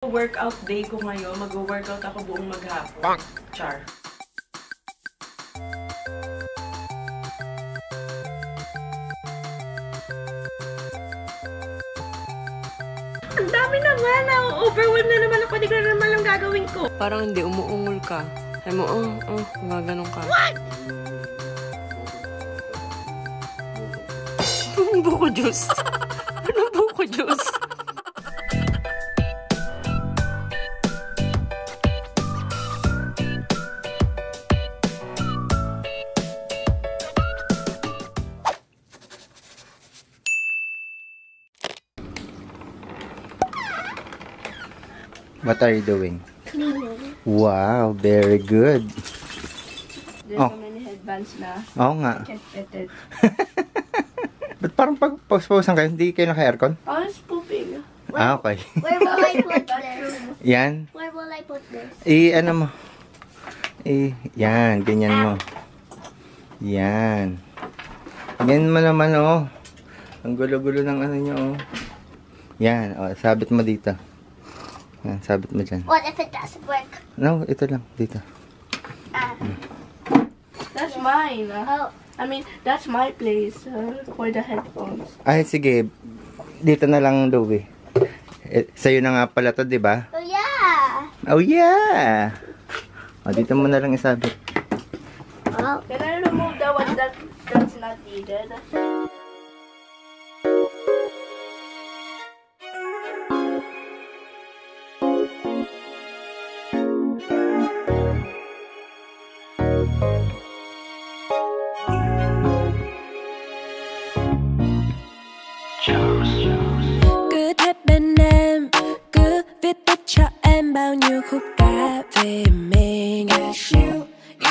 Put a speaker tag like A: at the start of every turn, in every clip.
A: Workout day ko ngayon. Mag-workout ako buong maghapon. Char. Ang dami na nga na. Overwhelmed na naman ako. Di ko na naman lang gagawin ko.
B: Parang hindi, umuungol ka. Sabi mo, gaganon ka.
A: What?
B: Anong buko juice? Anong buko juice?
C: What are you doing?
D: Cleaning.
C: Wow, very good.
D: There's so many headbands na.
C: Oo nga.
D: I can't fit it.
C: Ba't parang pag-pausan kayo, hindi kayo naka-aircon?
D: I was pooping.
C: Okay.
D: Where will I put this?
C: Yan.
D: Where will I put this?
C: Ano mo? Yan, ganyan mo. Yan. Ganyan mo naman, oh. Ang gulo-gulo ng ano nyo, oh. Yan, oh, sabit mo dito. Yan, sabit mo dyan.
D: What if it doesn't work?
C: No, ito lang, dito.
D: That's mine. I mean, that's my place for the headphones.
C: Ay, sige. Dito na lang, Louie. Sa'yo na nga pala to, di ba?
D: Oh, yeah.
C: Oh, yeah! O, dito mo na lang isabit.
D: Oh. Can I remove the one that's not needed?
E: Cứ thích bên em, cứ viết tiếp cho em bao nhiêu khúc ca về mình.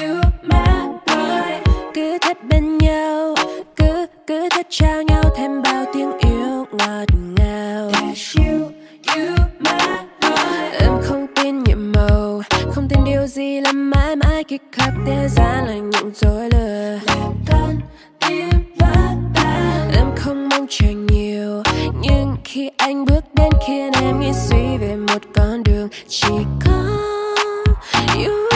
E: You my boy. Cứ thích bên nhau, cứ thích trao nhau thêm bao tiếng yêu ngọt ngào. You my boy. Em không tin nhiệm màu, không tin điều gì làm mãi mãi khi cocktail gian là những dối lừa. Làm con tim vỡ tan. Em không mong chờ nhiều, nhưng khi anh bước đến khiến em nghĩ suy về một con đường chỉ có you.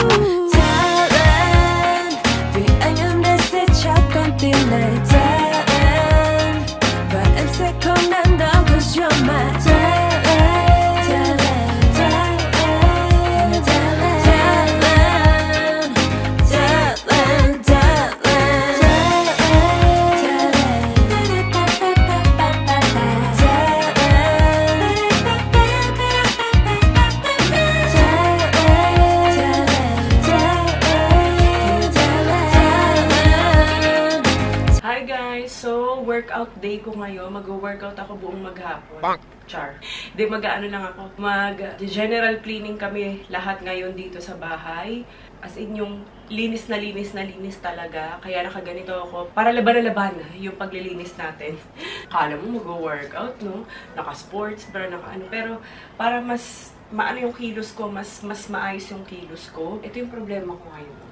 E: Talent, vì anh em đến sẽ trao con tim này. Talent, và em sẽ không đắn đo 'cause you're my talent.
A: Workout day ko ngayon. Mag-workout ako buong maghapon. Char. Di mag-ano lang ako. Mag-general cleaning kami lahat ngayon dito sa bahay. As in yung linis na linis talaga. Kaya nakaganito ako. Para laban na laban yung paglilinis natin. Kala mo mag-workout, no? Naka-sports bra, naka-ano. Pero para mas maano yung kilos ko, mas maayos yung kilos ko. Ito yung problema ko ngayon.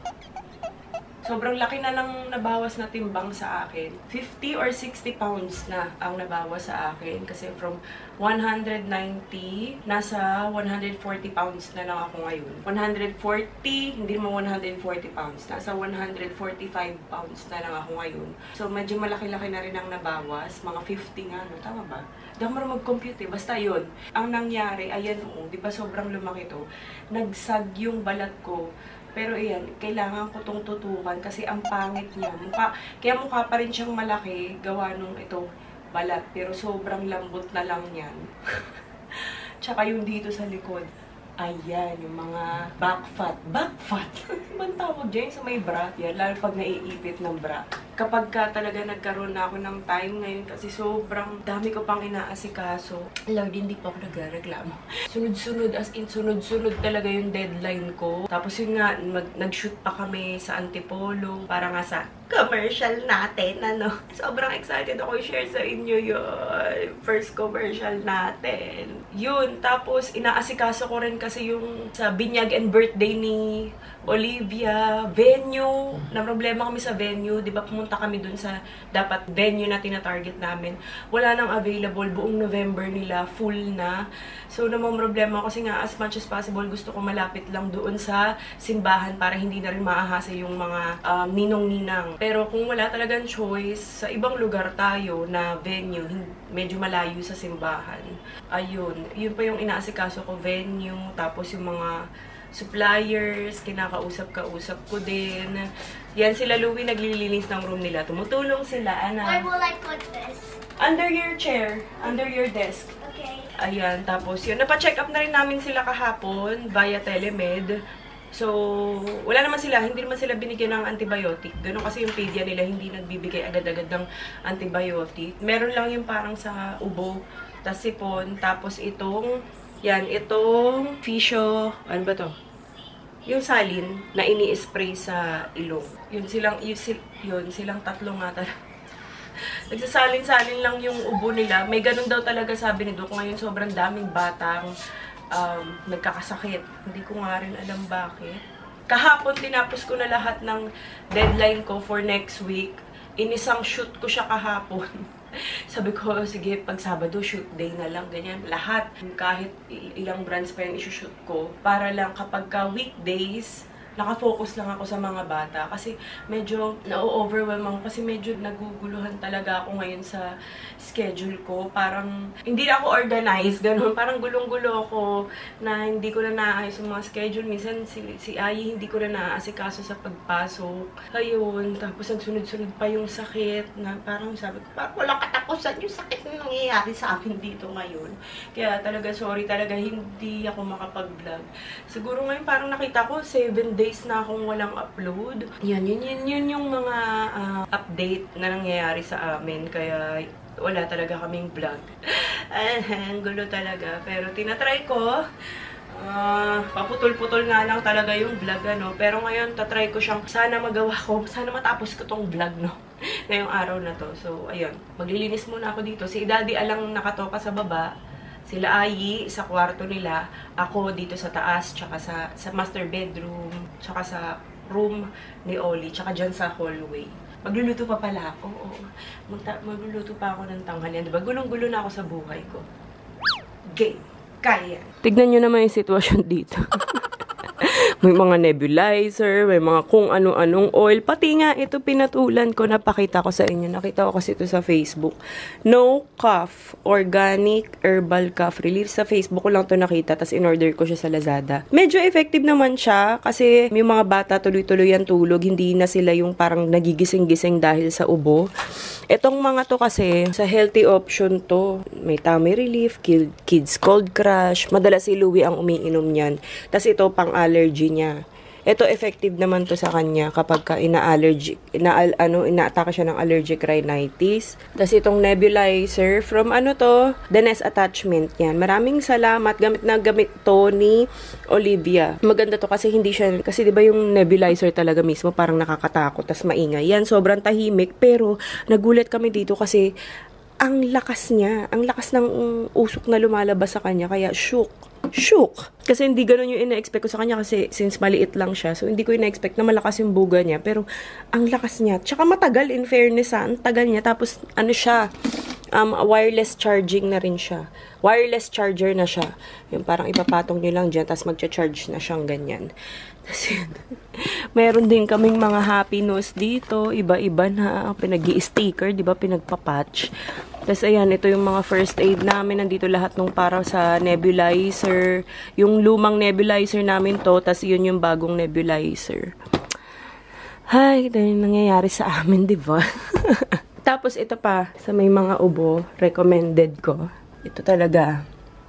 A: Sobrang laki na lang nabawas na timbang sa akin. 50 or 60 pounds na ang nabawas sa akin. Kasi from 190, nasa 140 pounds na lang ako ngayon. 140, hindi mo 140 pounds. Nasa 145 pounds na lang ako ngayon. So, medyo malaki-laki na rin ang nabawas. Mga 50 nga, no? Tama ba? Hindi ako marunong mag-compute eh. Basta yun. Ang nangyari, ayan o, di ba sobrang lumaki to? Nagsag yung balat ko. Pero ayan, kailangan ko itong tutukan kasi ang pangit niya. Kaya mukha pa rin siyang malaki, gawa nung ito balat. Pero sobrang lambot na lang yan. Tsaka yung dito sa likod. Ayan, yung mga back fat. Back fat? Ibang tawag dyan sa may bra. Yan, lalo pag naiipit ng bra. Kapag ka talaga nagkaroon na ako ng time ngayon kasi sobrang dami ko pang inaasikaso. Lord, hindi pa ako nagreklamo. Sunod-sunod, as in sunod-sunod talaga yung deadline ko. Tapos yun nga, nag-shoot pa kami sa Antipolo para nga sa commercial natin, ano. Sobrang excited ako i-share sa inyo yun. First commercial natin. Yun, tapos inaasikaso ko rin kasi yung sa binyag and birthday ni Olivia, venue. Na problema kami sa venue, di ba pumunta kami dun sa dapat venue na tina-target namin. Wala nang available, buong November nila, full na. So, namang problema kasi nga as much as possible gusto ko malapit lang doon sa simbahan para hindi na rin maahasa yung mga ninong-ninang. Pero kung wala talagang choice, sa ibang lugar tayo na venue, medyo malayo sa simbahan. Ayun, yun pa yung inaasikaso ko, venue, tapos yung mga suppliers, kinakausap-kausap ko din. Yan sila Louie, naglilinis ng room nila. Tumutulong sila,
F: Where will I put this?
A: under your chair, under your desk.
F: Okay.
A: Ayan, tapos yun. Napa-check up na rin namin sila kahapon via telemed. So, wala naman sila, hindi naman sila binigyan ng antibiotic. Ganun kasi yung pedia nila, hindi nagbibigay agad-agad ng antibiotic. Meron lang yung parang sa ubo, tas sipon, tapos itong, yan, itong Fisio, ano ba to? Yung salin na ini-spray sa ilong. Yun silang tatlo nga talaga. Nagsasalin-salin lang yung ubo nila. May ganun daw talaga sabi ni Doc. Ngayon sobrang daming batang nagkakasakit. Hindi ko nga rin alam bakit. Kahapon, tinapos ko na lahat ng deadline ko for next week. Inisang shoot ko siya kahapon. Sabi ko, sige, pag Sabado, shoot day na lang, ganyan. Lahat, kahit ilang brands pa yung isushoot ko. Para lang kapag ka weekdays, nakafocus lang ako sa mga bata. Kasi medyo na-overwhelm ako. Kasi medyo naguguluhan talaga ako ngayon sa schedule ko. Parang hindi na ako organized, ganun. Parang gulong-gulo ako na hindi ko na naayos yung mga schedule. Minsan si Ai hindi ko na naaasikaso sa pagpasok. Ayun, tapos nagsunod-sunod pa yung sakit na parang sabi ko, parang walang katapusan yung sakit na nangyayari sa akin dito ngayon. Kaya talaga, sorry talaga, hindi ako makapag-vlog. Siguro ngayon parang nakita ko, 7 days na akong walang upload. Yun yung mga update na nangyayari sa amin. Kaya wala talaga kaming vlog. Ang gulo talaga. Pero tinatry ko. Paputol-putol nga lang talaga yung vlog, ano. Pero ngayon, tatry ko siyang sana magawa ko. Sana matapos ko tong vlog, no. Ngayong araw na to. So, ayun. Maglilinis muna ako dito. Si Daddy alang nakatoka sa baba. Sila Ai sa kwarto nila, ako dito sa taas, tsaka sa master bedroom, tsaka sa room ni Oli, tsaka dyan sa hallway. Magluluto pa pala ako. Magluluto pa ako ng tanghalian. Diba? Gulong-gulo na ako sa buhay ko. Game. Kaya.
B: Tignan nyo naman yung sitwasyon dito. May mga nebulizer, may mga kung ano-anong oil. Pati nga ito pinatulan ko, napakita ko sa inyo. Nakita ko kasi ito sa Facebook. No Cough, Organic Herbal Cough Relief. Sa Facebook ko lang ito nakita, tapos in-order ko siya sa Lazada. Medyo effective naman siya kasi yung mga bata tuloy-tuloy ang tulog. Hindi na sila yung parang nagigising-gising dahil sa ubo. Itong mga to kasi, sa healthy option to. May tummy relief, kids cold crush. Madalas si Louie ang umiinom niyan. Tapos ito pang allergy niya. Ito effective naman to sa kanya kapag ka inaatake siya ng allergic rhinitis. Tapos itong nebulizer from The Nest Attachment yan. Maraming salamat. Gamit to ni Olivia. Maganda to kasi hindi siya, kasi diba yung nebulizer talaga mismo parang nakakatakot. Tapos maingay. Yan, sobrang tahimik. Pero nagulat kami dito kasi ang lakas niya. Ang lakas ng usok na lumalabas sa kanya. Kaya shook. Kasi hindi ganun yung ina-expect ko sa kanya kasi since maliit lang siya. So, hindi ko ina-expect na malakas yung buga niya. Pero, ang lakas niya. Tsaka matagal, in fairness ang tagal niya. Tapos, wireless charging na rin siya. Wireless charger na siya. Yung parang ipapatong nyo lang dyan, tapos magcha-charge na siyang ganyan. Tapos yun. Meron din kaming mga happy news dito. Iba-iba na pinag-i-sticker, di ba? Pinagpa-patch. Tapos ayan, ito yung mga first aid namin. Nandito lahat nung para sa nebulizer. Yung lumang nebulizer namin to, tapos yun yung bagong nebulizer. Ay, ito yung nangyayari sa amin, di ba? Tapos ito pa, sa may mga ubo, recommended ko. Ito talaga.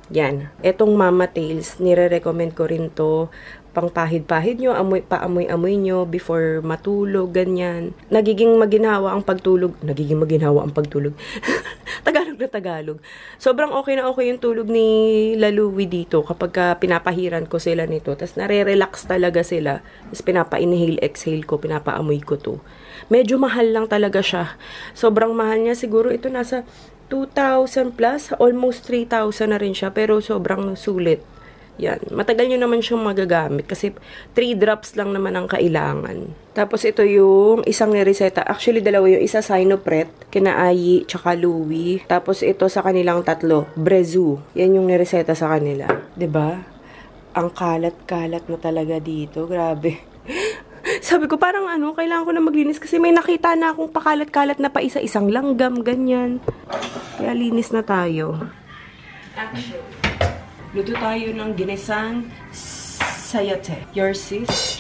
B: Yan. Itong Mama Tales, nire-recommend ko rin to pang pahid-pahid nyo, paamoy-amoy nyo before matulog, ganyan. Nagiging maginhawa ang pagtulog. Tagalog na Tagalog. Sobrang okay na okay yung tulog ni Lalui dito kapag pinapahiran ko sila nito. Tapos nare-relax talaga sila. Tapos pinapa-inhale, exhale ko, pinapaamoy ko to. Medyo mahal lang talaga siya. Sobrang mahal niya. Siguro ito nasa 2,000 plus. Almost 3,000 na rin siya. Pero sobrang sulit. Yan. Matagal nyo naman siyang magagamit kasi 3 drops lang naman ang kailangan. Tapos ito yung isang nireseta. Actually, dalawa yung isa Sinopret, kina Ayi, tsaka Louie. Tapos ito sa kanilang tatlo, Brezu. Yan yung nireseta sa kanila. 'Di ba? Ang kalat-kalat na talaga dito. Grabe. Sabi ko, parang kailangan ko na maglinis kasi may nakita na akong pakalat-kalat na pa isa-isang langgam, ganyan. Kaya linis na tayo. Action. Luto tayo ng ginisang sayate. Your sis.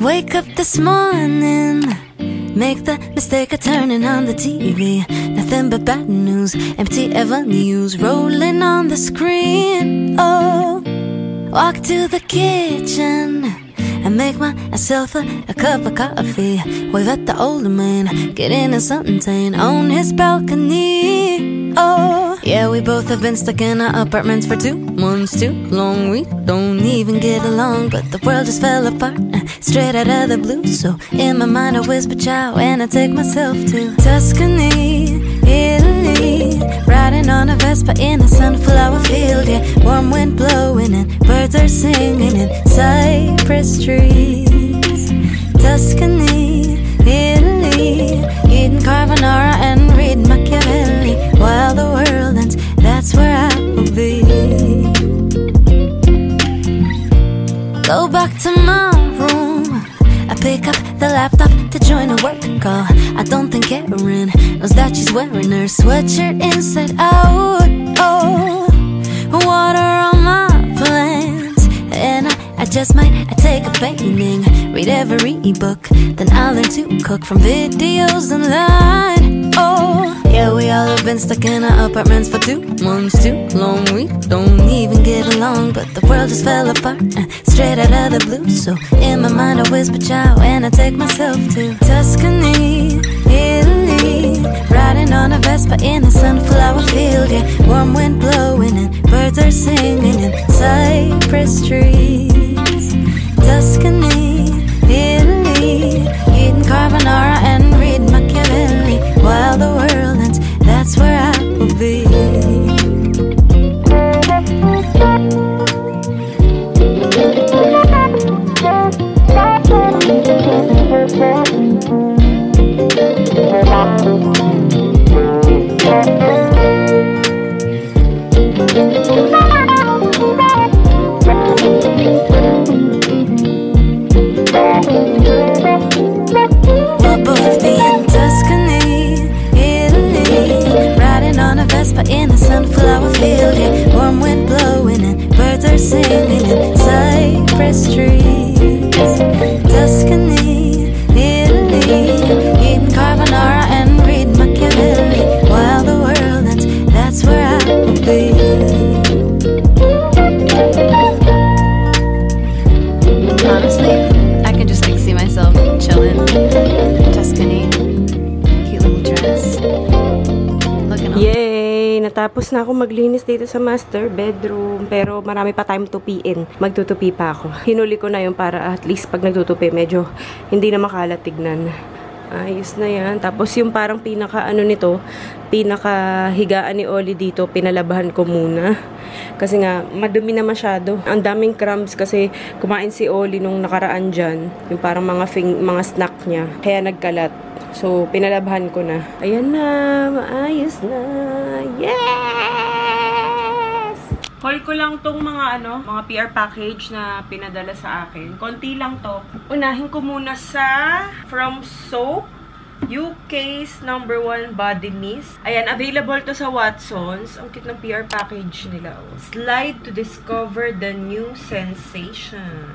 E: Wake up this morning, make the mistake of turning on the TV. Nothing but bad news, empty avenues rolling on the screen. Oh, walk to the kitchen and make myself a cup of coffee. Wave at the older man, get in a suntan on his balcony. Oh, yeah, we both have been stuck in our apartments for 2 months too long. We don't even get along, but the world just fell apart straight out of the blue. So in my mind I whisper ciao and I take myself to Tuscany, Italy, riding on a Vespa in a sunflower field. Yeah, warm wind blowing and birds are singing in cypress trees. Tuscany, Italy, eating carbonara and reading Machiavelli while the world ends. That's where I will be. Go back to my room, I pick up the laptop to join a work call. I don't think Erin knows that she's wearing her sweatshirt inside out. Oh, water on my plants, and I just might take a painting, read every ebook, then I'll learn to cook from videos online. Oh, yeah, we all have been stuck in our apartments for 2 months too long. We don't even get along, but the world just fell apart straight out of the blue. So in my mind I whisper ciao and I take myself to Tuscany, Italy, riding on a Vespa in a sunflower field. Yeah, warm wind blowing and birds are singing in cypress trees. Tuscany, Italy, eating carbonara and reading Machiavelli while the world ends. That's where I will be.
B: Tapos na ako maglinis dito sa master bedroom. Pero marami pa time tupiin. Magtutupi pa ako. Hinuli ko na yun para at least pag nagtutupi, medyo hindi na makalat tignan. Ayos na yan. Tapos yung parang pinaka higaan ni Oli dito, pinalabahan ko muna. Kasi nga, madumi na masyado. Ang daming crumbs kasi kumain si Oli nung nakaraan dyan. Yung parang mga snack niya. Kaya nagkalat. So, pinalabahan ko na. Ayan na. Maayos na. Yes! Haul ko lang tong mga mga PR package na pinadala sa akin. Konti lang to. Unahin ko muna sa From Soap. UK's #1 body mist. Ayan, available to sa Watsons. Ang cute ng PR package nila. Oh. Slide to discover the new sensation.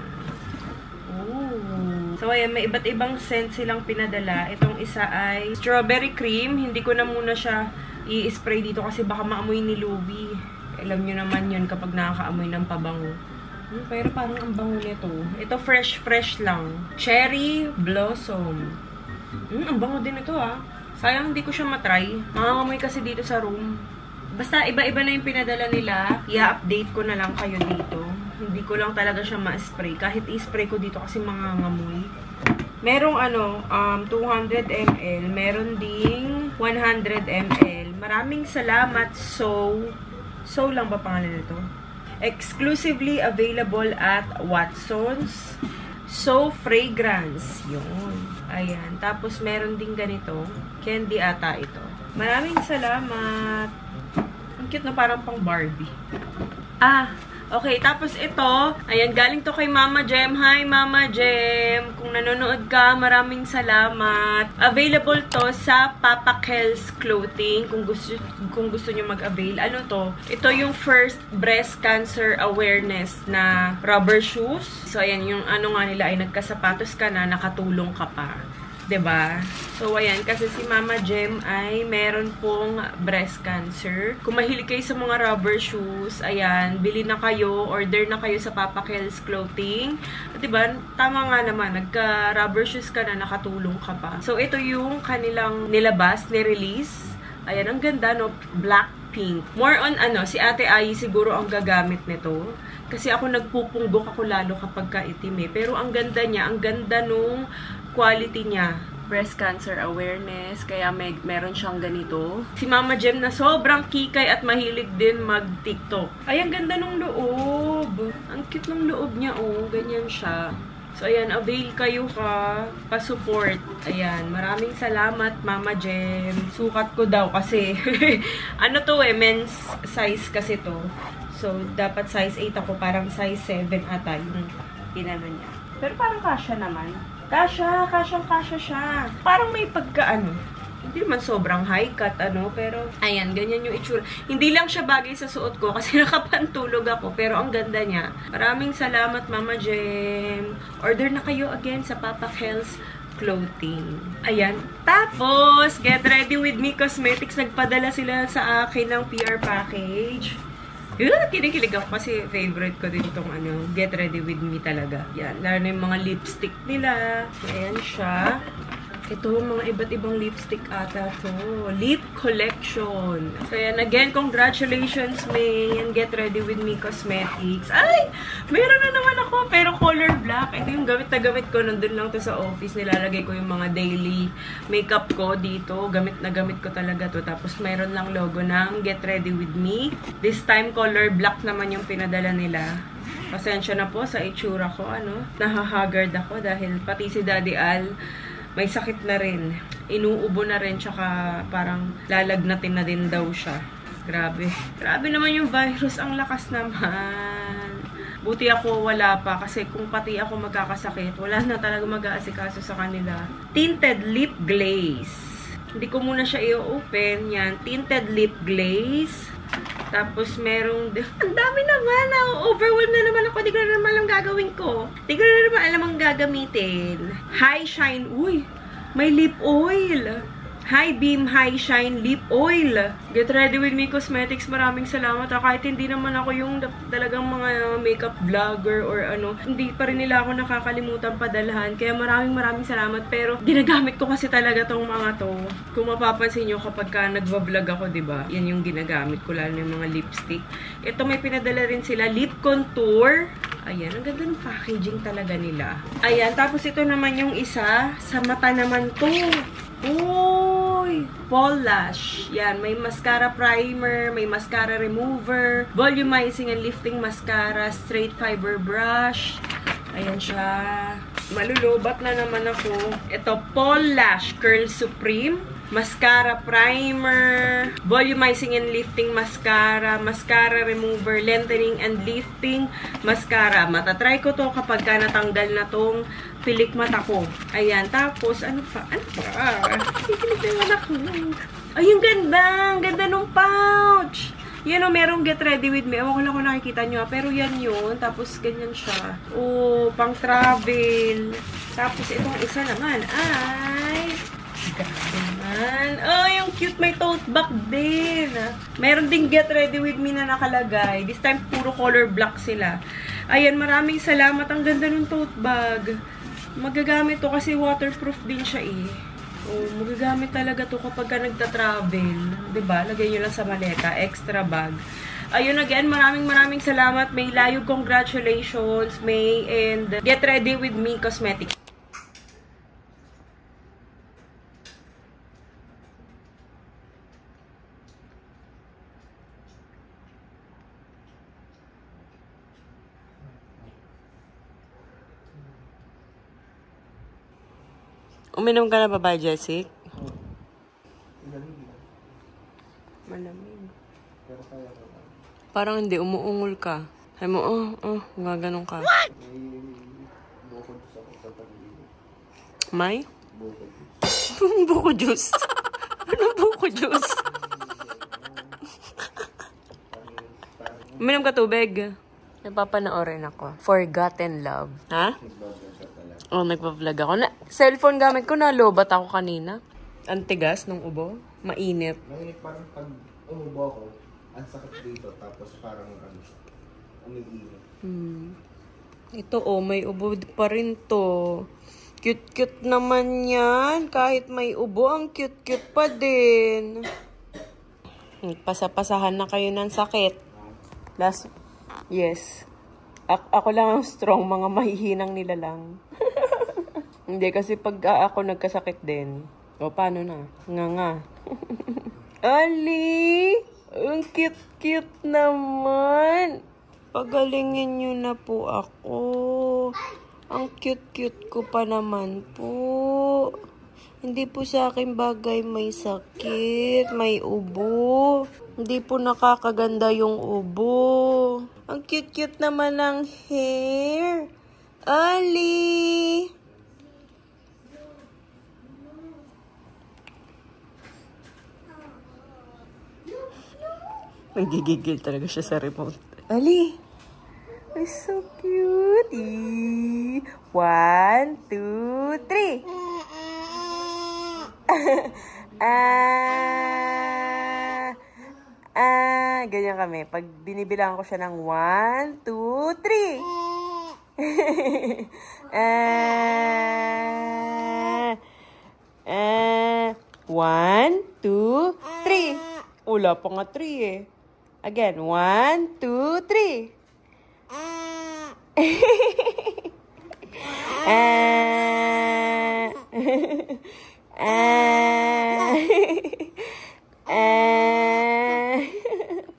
B: Ooh. So, ayan, may iba't ibang scent silang pinadala. Itong isa ay strawberry cream. Hindi ko na muna siya i-spray dito kasi baka maamoy ni Louie. Alam nyo naman yun kapag nakakaamoy ng pabango. Pero parang ang bango nito. Ito fresh lang. Cherry Blossom. Ang bango din ito Sayang hindi ko siya matry. Makangamoy kasi dito sa room. Basta iba-iba na yung pinadala nila. I-update ko na lang kayo dito. Hindi ko lang talaga siya ma-spray. Kahit i-spray ko dito kasi mangangamoy. Merong 200 ml. Meron ding 100 ml. Maraming salamat. So lang ba pangalan nito? Exclusively available at Watsons. So Fragrance. Yun. Ayan. Tapos, meron din ganito. Candy ata ito. Maraming salamat. Ang cute na parang pang Barbie. Okay. Tapos ito. Ayan. Galing to kay Mama Jem. Hi, Mama Jem. Kung nanonood ka, maraming salamat. Available to sa Papa Kel's Clothing. Kung gusto nyo mag-avail. Ano to? Ito yung first breast cancer awareness na rubber shoes. So, ayan, yung nga nila ay nagkasapatos ka na, nakatulong ka pa. 'Di ba? So, ayan, kasi si Mama Jem ay meron pong breast cancer. Kung mahilig kayo sa mga rubber shoes, ayan, bili na kayo, order na kayo sa Papa Kel's Clothing. At 'di ba? Tama nga naman, nagka-rubber shoes ka na, nakatulong ka pa. So, ito yung kanilang nilabas, ni-release. Ayan, ang ganda, no? Black pink. More on, si Ate Ai siguro ang gagamit nito. Kasi ako nagpupunggok ako lalo kapag kaitim eh. Pero ang ganda niya, ang ganda nung quality niya. Breast cancer awareness, kaya meron siyang ganito. Si Mama Jem na sobrang kikay at mahilig din mag-TikTok. Ay, ang ganda nung loob. Ang cute ng loob niya, ganyan siya. So, ayan, avail kayo pa-support. Ayan, maraming salamat, Mama Jem. Sukat ko daw kasi, men's size kasi to. So, dapat size 8 ako, parang size 7 ata yung pinano niya. Pero parang kasya naman. Kasya siya. Parang may hindi naman sobrang high cut, pero, ayan, ganyan yung itsura. Hindi lang siya bagay sa suot ko kasi nakapantulog ako, pero ang ganda niya. Maraming salamat, Mama Jem. Order na kayo again sa Papa Kel's Clothing. Ayan. Tapos, Get Ready With Me Cosmetics, nagpadala sila sa akin ng PR package. Kinikilig ako kasi favorite ko din itong Get Ready With Me talaga. Yan. Lalo na yung mga lipstick nila. Ayan siya. Ito, mga iba't ibang lipstick ata to. Lip collection. So, yan. Again, congratulations, May. Yan, Get Ready With Me Cosmetics. Ay! Meron na naman ako, pero color black. Ito yung gamit na gamit ko. Nandun lang to sa office. Nilalagay ko yung mga daily makeup ko dito. Gamit na gamit ko talaga to. Tapos, mayroon lang logo ng Get Ready With Me. This time, color black naman yung pinadala nila. Pasensya na po sa itsura ko, Nahahagard ako dahil pati si Daddy Al may sakit na rin. Inuubo na rin, tsaka parang lalagnatin na din daw siya. Grabe. Grabe naman yung virus. Ang lakas naman. Buti ako wala pa. Kasi kung pati ako magkakasakit, wala na talaga mag-aasikaso sa kanila. Tinted Lip Glaze. Hindi ko muna siya i-open. Yan. Tinted Lip Glaze. Tapos, merong, ang dami naman, overwhelmed na naman ako, di ko na naman alam gagawin ko. Di ko na naman alam ang gagamitin. High Shine, uy, may lip oil. High Beam High Shine Lip Oil. Get Ready With Me Cosmetics. Maraming salamat. Kahit hindi naman ako yung talagang mga makeup vlogger or ano, hindi pa rin nila ako nakakalimutan padalhan. Kaya maraming salamat. Pero ginagamit ko kasi talaga tong mga to. Kung mapapansin nyo kapag ka nagva-vlog ako, diba? Yan yung ginagamit ko, lalo yung mga lipstick. Ito may pinadala rin sila. Lip Contour. Ayan, ang ganda ng packaging talaga nila. Ayan, tapos ito naman yung isa. Sa mata naman to. Uy! Paul Lash. Yan, may mascara primer, may mascara remover, volumizing and lifting mascara, straight fiber brush. Ayan siya. Malulubat na naman ako. Ito, Paul Lash Curl Supreme. Mascara primer, volumizing and lifting mascara, mascara remover, lengthening and lifting mascara. Matatry ko to kapag ka natanggal na tong pilik mata ko. Ayan, tapos, ano pa? Kikilig naman ako. Ay, yung ganda! Ang ganda nung pouch! Yan o, merong Get Ready With Me. Ewan ko lang kung nakikita nyo, pero yan yun. Tapos, ganyan siya. Oh, pang travel. Tapos, itong isa naman ay... Grabe naman. Oh, yung cute. May tote bag din. Meron ding Get Ready With Me na nakalagay. This time, puro color black sila. Ayan, maraming salamat. Ang ganda ng tote bag. Magagamit to kasi waterproof din siya eh. Oh, magagamit talaga to kapag ka nagta-travel. Diba? Lagay nyo lang sa maleta. Extra bag. Ayun again, maraming salamat. May layog congratulations, May, and Get Ready With Me Cosmetics. Uminom ka na ba ba, Jessic? Malamig. Parang hindi, umuungol ka. Sabi mo, gaganon ka. What? May? Buko juice. Anong buko juice? Uminom ka tubig. Napapanoorin ako. Forgotten Love. Ha? Oh, nagpa-vlog ako. Cellphone gamit ko, nalobat ako kanina. Ang tigas ng ubo. Mainit.
C: Mainit parang pag umubo ako, ang sakit dito. Tapos parang umiinit.
B: Ito may ubo pa rin to. Cute-cute naman yan. Kahit may ubo, ang cute-cute pa din. Pasa-pasahan na kayo ng sakit. Yes. Ako lang ang strong, mga mahihinang nila lang. Hindi, kasi pag ako nagkasakit din. O, paano na? Nga. Ali! Ang cute-cute naman. Pagalingin nyo na po ako. Ang cute-cute ko pa naman po. Hindi po sa akin bagay may sakit, may ubo. Hindi po nakakaganda yung ubo. Ang cute-cute naman ng hair. Ali! Nagigigil talaga siya sa remote. Ali! It's so cute! 1, 2, 3! Ganyan kami. Pag binibilangan ko siya ng 1, 2, 3! 1, 2, 3! Wala pa nga 3 eh. Again, 1, 2, 3!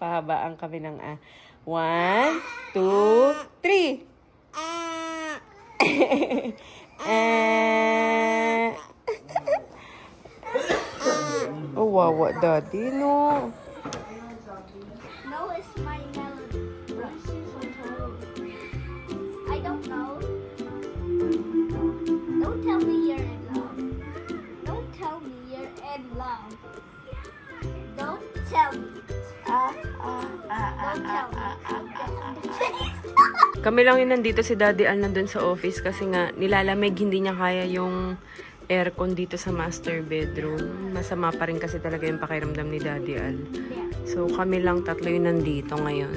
B: Pahabaan kami ng 1, 2, 3. Oh, wawa, daddy, no.
D: No, it's my melody. I don't know. Don't tell me you're in love. Don't tell me you're in love. Don't tell me. Don't tell me.
B: Kami lang yun nandito, si Daddy Al nandun sa office kasi nga nilalamig, hindi niya kaya yung aircon dito sa master bedroom. Masama pa rin kasi talaga yung pakiramdam ni Daddy Al. So, kami lang tatlo yung nandito ngayon.